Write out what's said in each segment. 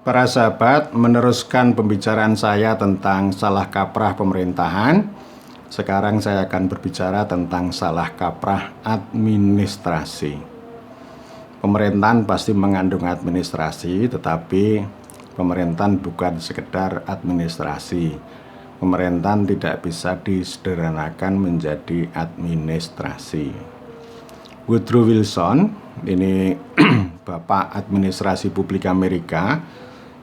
Para sahabat, meneruskan pembicaraan saya tentang salah kaprah pemerintahan. Sekarang saya akan berbicara tentang salah kaprah administrasi. Pemerintahan pasti mengandung administrasi, tetapi pemerintahan bukan sekedar administrasi. Pemerintahan tidak bisa disederhanakan menjadi administrasi. Woodrow Wilson, ini Bapak Administrasi Publik Amerika,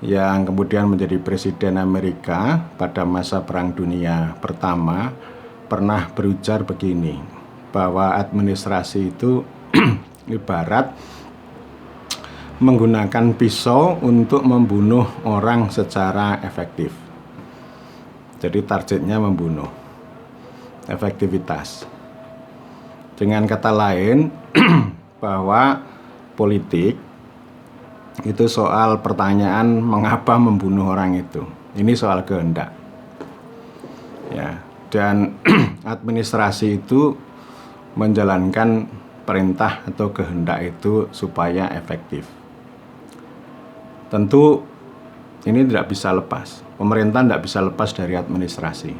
yang kemudian menjadi Presiden Amerika pada masa Perang Dunia Pertama, pernah berujar begini, bahwa administrasi itu ibarat menggunakan pisau untuk membunuh orang secara efektif. Jadi targetnya membunuh, efektivitas. Dengan kata lain, bahwa politik itu soal pertanyaan mengapa membunuh orang itu. Ini soal kehendak. Ya, dan administrasi itu menjalankan perintah atau kehendak itu supaya efektif. Tentu ini tidak bisa lepas. Pemerintah tidak bisa lepas dari administrasi.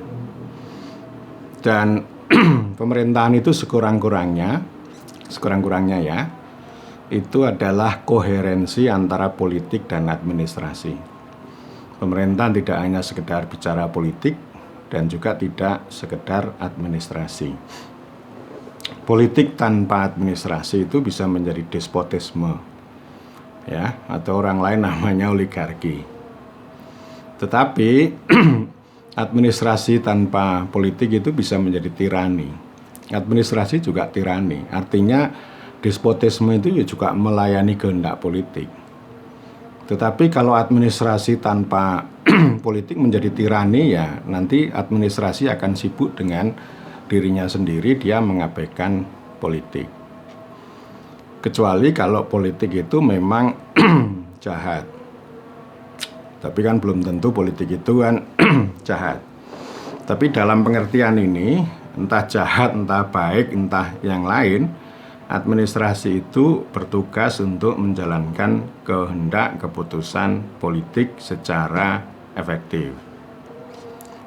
Dan pemerintahan itu sekurang-kurangnya ya, itu adalah koherensi antara politik dan administrasi. Pemerintahan tidak hanya sekedar bicara politik dan juga tidak sekedar administrasi. Politik tanpa administrasi itu bisa menjadi despotisme, ya, atau orang lain namanya oligarki. Tetapi administrasi tanpa politik itu bisa menjadi tirani. Administrasi juga tirani, artinya despotisme itu juga melayani kehendak politik. Tetapi kalau administrasi tanpa politik menjadi tirani, ya nanti administrasi akan sibuk dengan dirinya sendiri, dia mengabaikan politik. Kecuali kalau politik itu memang jahat. Tapi kan belum tentu politik itu kan jahat. Tapi dalam pengertian ini, entah jahat, entah baik, entah yang lain, administrasi itu bertugas untuk menjalankan kehendak keputusan politik secara efektif.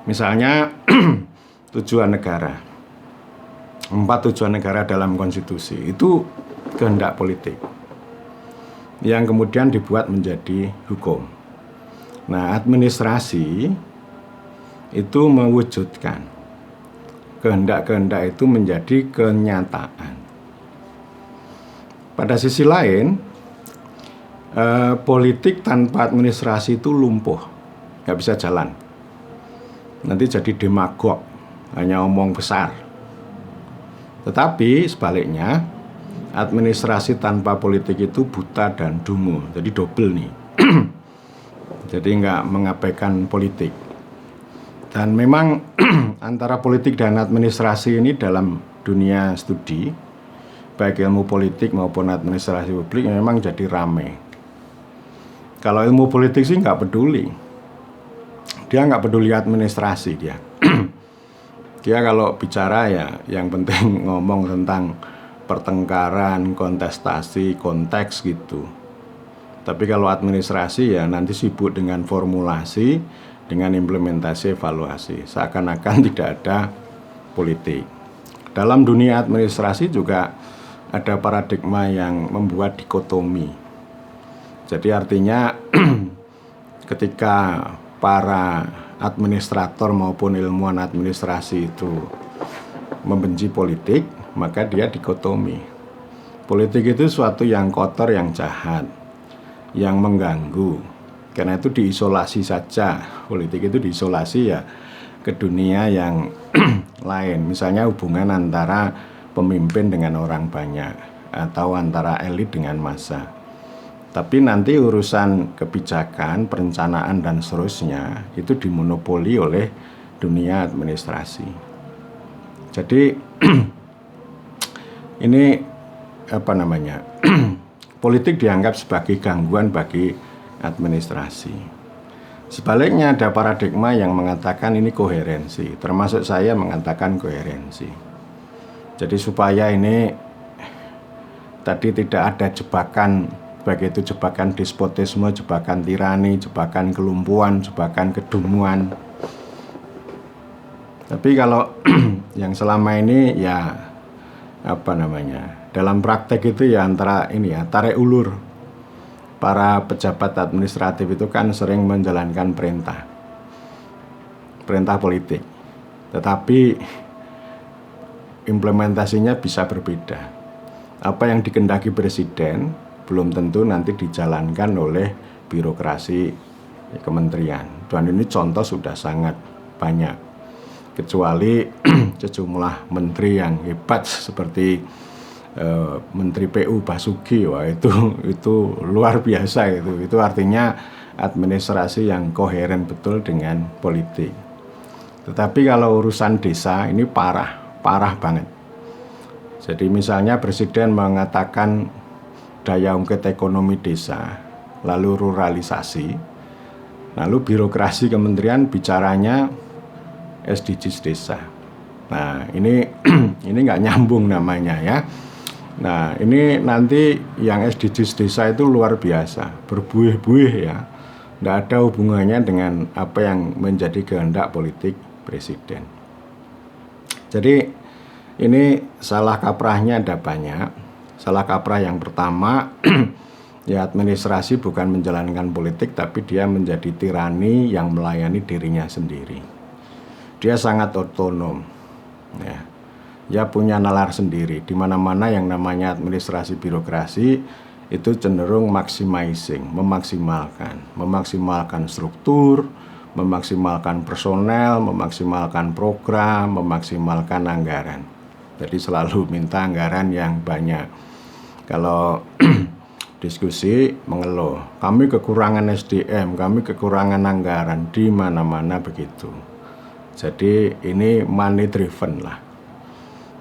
Misalnya tujuan negara, 4 tujuan negara dalam konstitusi itu kehendak politik yang kemudian dibuat menjadi hukum. Nah, administrasi itu mewujudkan kehendak-kehendak itu menjadi kenyataan. Pada sisi lain, politik tanpa administrasi itu lumpuh, nggak bisa jalan. Nanti jadi demagog, hanya omong besar. Tetapi sebaliknya, administrasi tanpa politik itu buta dan dungu, jadi double nih. Jadi nggak mengabaikan politik. Dan memang antara politik dan administrasi ini dalam dunia studi, baik ilmu politik maupun administrasi publik, memang jadi rame. Kalau ilmu politik sih nggak peduli, dia nggak peduli administrasi dia. Dia kalau bicara ya yang penting ngomong tentang pertengkaran, kontestasi, konteks gitu. Tapi kalau administrasi ya nanti sibuk dengan formulasi, dengan implementasi, evaluasi. Seakan-akan tidak ada politik. Dalam dunia administrasi juga ada paradigma yang membuat dikotomi. Jadi artinya ketika para administrator maupun ilmuwan administrasi itu membenci politik, maka dia dikotomi. Politik itu suatu yang kotor, yang jahat, yang mengganggu. Karena itu diisolasi saja. Politik itu diisolasi ya ke dunia yang lain. Misalnya hubungan antara pemimpin dengan orang banyak atau antara elit dengan massa. Tapi nanti urusan kebijakan, perencanaan dan seterusnya itu dimonopoli oleh dunia administrasi. Jadi ini politik dianggap sebagai gangguan bagi administrasi. Sebaliknya ada paradigma yang mengatakan ini koherensi, termasuk saya mengatakan koherensi. Jadi supaya ini tadi tidak ada jebakan baik itu jebakan despotisme, jebakan tirani, jebakan kelumpuhan, jebakan kedunguan. Tapi kalau yang selama ini ya dalam praktek itu ya antara ini ya tarik ulur. Para pejabat administratif itu kan sering menjalankan perintah politik, tetapi implementasinya bisa berbeda. Apa yang dikehendaki presiden belum tentu nanti dijalankan oleh birokrasi kementerian. Dan ini contoh sudah sangat banyak, kecuali sejumlah menteri yang hebat seperti Menteri PU Basuki. Wah, itu luar biasa gitu. Itu artinya administrasi yang koheren betul dengan politik. Tetapi kalau urusan desa ini parah banget. Jadi misalnya presiden mengatakan daya ungkit ekonomi desa, lalu ruralisasi, lalu birokrasi kementerian bicaranya SDGs desa. Nah, ini nggak nyambung namanya ya. Nah, ini nanti yang SDGs desa itu luar biasa, berbuih-buih ya. Nggak ada hubungannya dengan apa yang menjadi kehendak politik presiden. Jadi ini salah kaprahnya ada banyak. Salah kaprah yang pertama, ya administrasi bukan menjalankan politik, tapi dia menjadi tirani yang melayani dirinya sendiri. Dia sangat otonom, ya. Dia punya nalar sendiri. Di mana-mana yang namanya administrasi birokrasi itu cenderung memaksimalkan struktur, memaksimalkan personel, memaksimalkan program, memaksimalkan anggaran. Jadi selalu minta anggaran yang banyak. Kalau diskusi mengeluh, kami kekurangan SDM, kami kekurangan anggaran, di mana-mana begitu. Jadi ini money driven lah.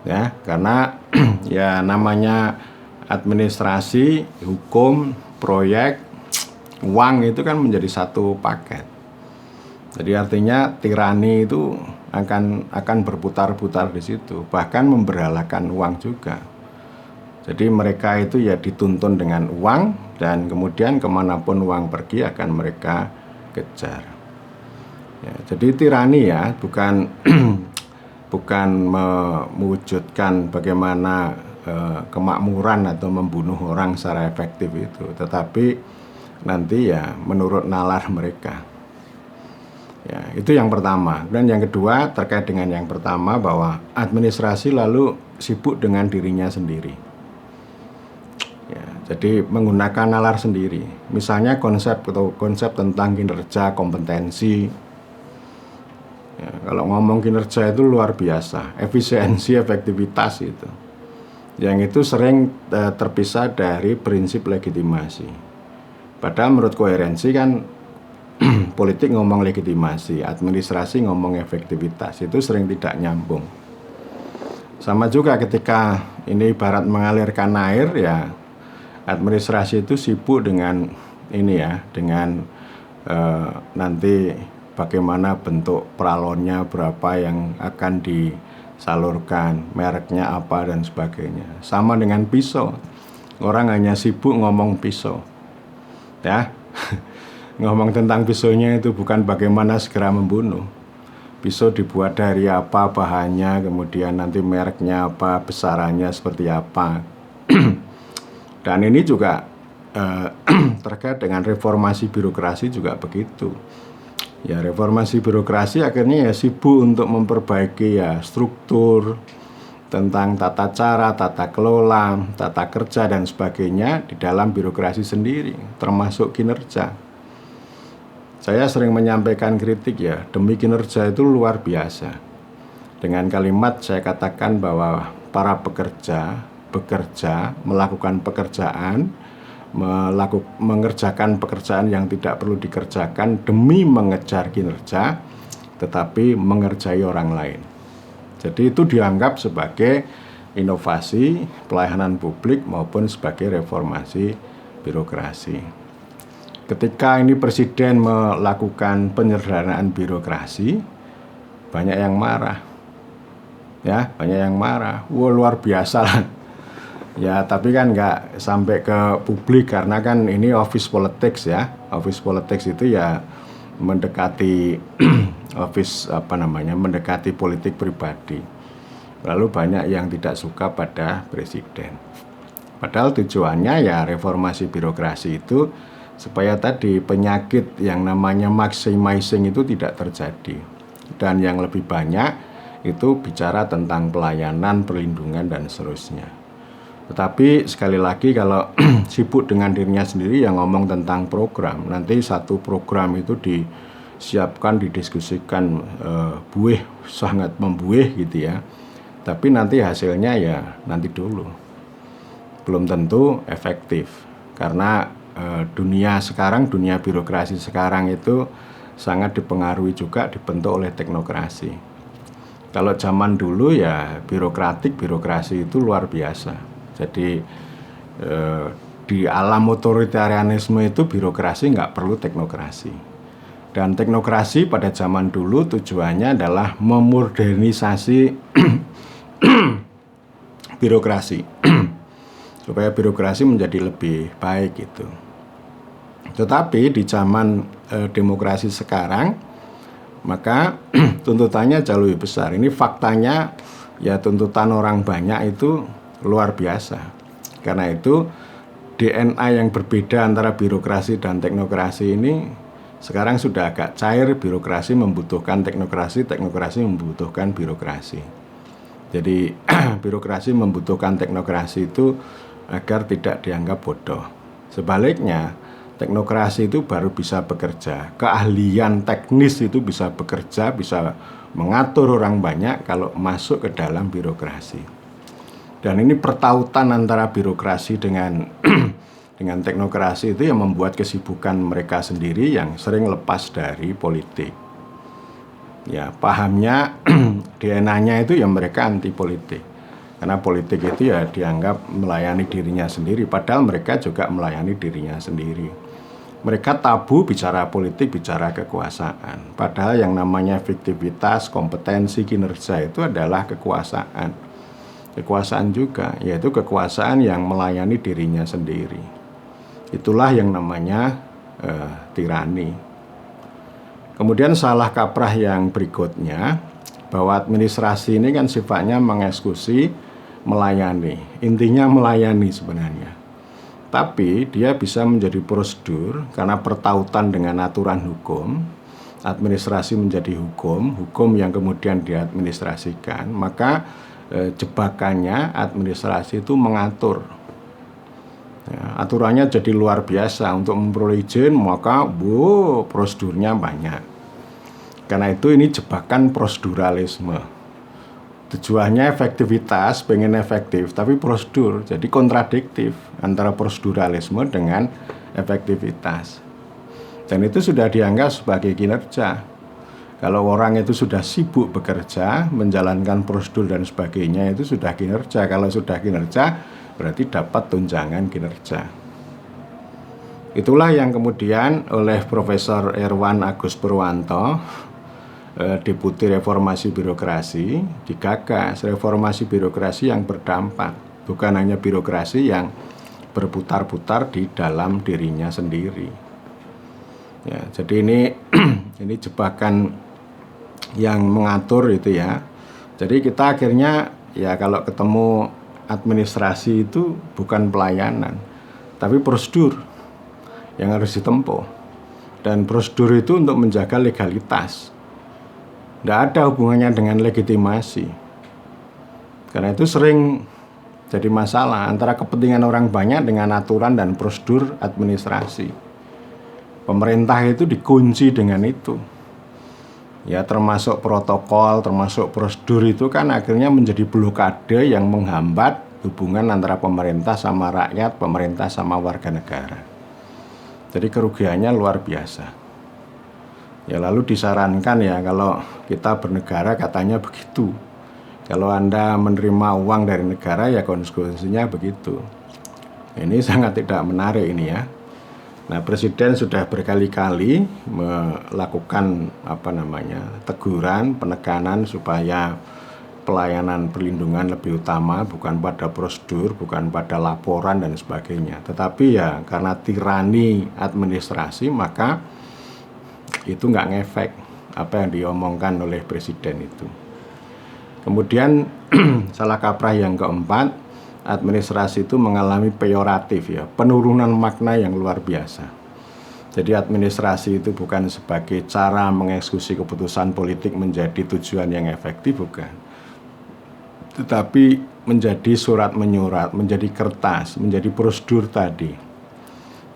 Ya, karena ya namanya administrasi, hukum, proyek, uang itu kan menjadi satu paket. Jadi artinya tirani itu akan berputar-putar di situ, bahkan memberhalakan uang juga. Jadi mereka itu ya dituntun dengan uang, dan kemudian kemanapun uang pergi akan mereka kejar. Ya, jadi tirani ya bukan mewujudkan bagaimana kemakmuran atau membunuh orang secara efektif itu, tetapi nanti ya menurut nalar mereka. Ya, itu yang pertama. Dan yang kedua terkait dengan yang pertama, bahwa administrasi lalu sibuk dengan dirinya sendiri. Ya, jadi menggunakan nalar sendiri. Misalnya konsep tentang kinerja, kompetensi. Ya, kalau ngomong kinerja itu luar biasa, efisiensi, efektivitas itu. Yang itu sering terpisah dari prinsip legitimasi. Padahal menurut koherensi kan politik ngomong legitimasi, administrasi ngomong efektivitas, itu sering tidak nyambung. Sama juga ketika ini ibarat mengalirkan air, ya administrasi itu sibuk dengan ini ya, dengan nanti bagaimana bentuk peralonnya, berapa yang akan disalurkan, mereknya apa dan sebagainya. Sama dengan pisau, orang hanya sibuk ngomong pisau, ya. Ngomong tentang pisaunya itu bukan bagaimana segera membunuh. Pisau dibuat dari apa, bahannya, kemudian nanti mereknya apa, besarannya seperti apa. Dan ini juga terkait dengan reformasi birokrasi juga begitu. Ya, reformasi birokrasi akhirnya ya sibuk untuk memperbaiki ya struktur, tentang tata cara, tata kelola, tata kerja dan sebagainya di dalam birokrasi sendiri, termasuk kinerja. Saya sering menyampaikan kritik ya, demi kinerja itu luar biasa. Dengan kalimat saya katakan bahwa para pekerja bekerja, melakukan pekerjaan, mengerjakan pekerjaan yang tidak perlu dikerjakan demi mengejar kinerja, tetapi mengerjai orang lain. Jadi itu dianggap sebagai inovasi pelayanan publik maupun sebagai reformasi birokrasi. Ketika ini presiden melakukan penyederhanaan birokrasi, banyak yang marah. Ya, banyak yang marah. Wah, luar biasa lah. Ya, tapi kan nggak sampai ke publik karena kan ini office politics ya. Office politics itu ya mendekati office apa namanya, mendekati politik pribadi. Lalu banyak yang tidak suka pada presiden. Padahal tujuannya ya reformasi birokrasi itu supaya tadi penyakit yang namanya maximizing itu tidak terjadi. Dan yang lebih banyak itu bicara tentang pelayanan, perlindungan, dan seterusnya. Tetapi sekali lagi kalau sibuk dengan dirinya sendiri yang ngomong tentang program, nanti satu program itu disiapkan, didiskusikan buih, sangat membuih gitu ya. Tapi nanti hasilnya ya nanti dulu. Belum tentu efektif. Karena dunia sekarang, dunia birokrasi sekarang itu sangat dipengaruhi juga dibentuk oleh teknokrasi. Kalau zaman dulu ya birokrasi itu luar biasa. Jadi di alam otoritarianisme itu birokrasi nggak perlu teknokrasi. Dan teknokrasi pada zaman dulu tujuannya adalah memodernisasi birokrasi supaya birokrasi menjadi lebih baik gitu. Tetapi di zaman demokrasi sekarang maka tuntutannya jauh lebih besar. Ini faktanya ya, tuntutan orang banyak itu luar biasa. Karena itu DNA yang berbeda antara birokrasi dan teknokrasi ini sekarang sudah agak cair. Birokrasi membutuhkan teknokrasi, teknokrasi membutuhkan birokrasi. Jadi birokrasi membutuhkan teknokrasi itu agar tidak dianggap bodoh. Sebaliknya, teknokrasi itu baru bisa bekerja. Keahlian teknis itu bisa bekerja, bisa mengatur orang banyak kalau masuk ke dalam birokrasi. Dan ini pertautan antara birokrasi dengan dengan teknokrasi itu yang membuat kesibukan mereka sendiri yang sering lepas dari politik. Ya, pahamnya DNA-nya itu ya mereka anti politik. Karena politik itu ya dianggap melayani dirinya sendiri, padahal mereka juga melayani dirinya sendiri. Mereka tabu bicara politik, bicara kekuasaan. Padahal yang namanya efektivitas, kompetensi, kinerja itu adalah kekuasaan. Kekuasaan juga, yaitu kekuasaan yang melayani dirinya sendiri. Itulah yang namanya tirani. Kemudian salah kaprah yang berikutnya, bahwa administrasi ini kan sifatnya mengeksekusi, melayani. Intinya melayani sebenarnya. Tapi dia bisa menjadi prosedur karena pertautan dengan aturan hukum. Administrasi menjadi hukum yang kemudian diadministrasikan. Maka jebakannya administrasi itu mengatur. Ya, aturannya jadi luar biasa. Untuk memperoleh izin maka prosedurnya banyak. Karena itu ini jebakan proseduralisme. Tujuannya efektivitas, pengen efektif, tapi prosedur. Jadi kontradiktif antara proseduralisme dengan efektivitas. Dan itu sudah dianggap sebagai kinerja. Kalau orang itu sudah sibuk bekerja, menjalankan prosedur dan sebagainya, itu sudah kinerja. Kalau sudah kinerja, berarti dapat tunjangan kinerja. Itulah yang kemudian oleh Profesor Erwan Agus Purwanto, Deputi Reformasi Birokrasi, digagas reformasi birokrasi yang berdampak. Bukan hanya birokrasi yang berputar-putar di dalam dirinya sendiri. Ya, jadi ini jebakan yang mengatur itu ya. Jadi kita akhirnya ya kalau ketemu administrasi itu bukan pelayanan, tapi prosedur yang harus ditempuh. Dan prosedur itu untuk menjaga legalitas. Tidak ada hubungannya dengan legitimasi. Karena itu sering jadi masalah antara kepentingan orang banyak dengan aturan dan prosedur administrasi. Pemerintah itu dikunci dengan itu. Ya, termasuk protokol, termasuk prosedur itu kan akhirnya menjadi blokade yang menghambat hubungan antara pemerintah sama rakyat, pemerintah sama warga negara. Jadi kerugiannya luar biasa. Ya, lalu disarankan ya kalau kita bernegara katanya begitu. Kalau Anda menerima uang dari negara ya konsekuensinya begitu. Ini sangat tidak menarik ini ya. Nah, Presiden sudah berkali-kali melakukan teguran, penekanan supaya pelayanan perlindungan lebih utama, bukan pada prosedur, bukan pada laporan dan sebagainya. Tetapi ya karena tirani administrasi, maka itu nggak ngefek apa yang diomongkan oleh presiden itu. Kemudian salah kaprah yang keempat, administrasi itu mengalami peyoratif ya, penurunan makna yang luar biasa. Jadi administrasi itu bukan sebagai cara mengeksekusi keputusan politik menjadi tujuan yang efektif, bukan. Tetapi menjadi surat menyurat, menjadi kertas, menjadi prosedur tadi.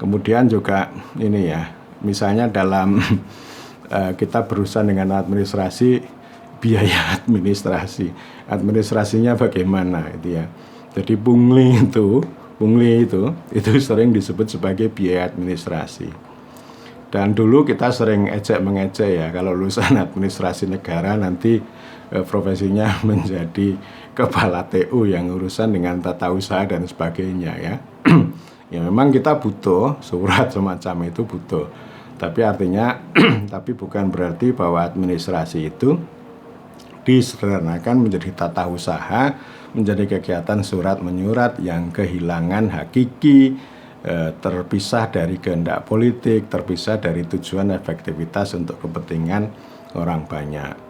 Kemudian juga ini ya, misalnya dalam kita berurusan dengan administrasi, biaya administrasinya bagaimana itu ya. Jadi pungli itu sering disebut sebagai biaya administrasi. Dan dulu kita sering ejek-mengejek ya, kalau lulusan administrasi negara nanti profesinya menjadi kepala TU yang urusan dengan tata usaha dan sebagainya ya. Ya memang kita butuh surat semacam itu, butuh. Tapi artinya tapi bukan berarti bahwa administrasi itu disederhanakan menjadi tata usaha, menjadi kegiatan surat menyurat yang kehilangan hakiki, terpisah dari kehendak politik, terpisah dari tujuan efektivitas untuk kepentingan orang banyak.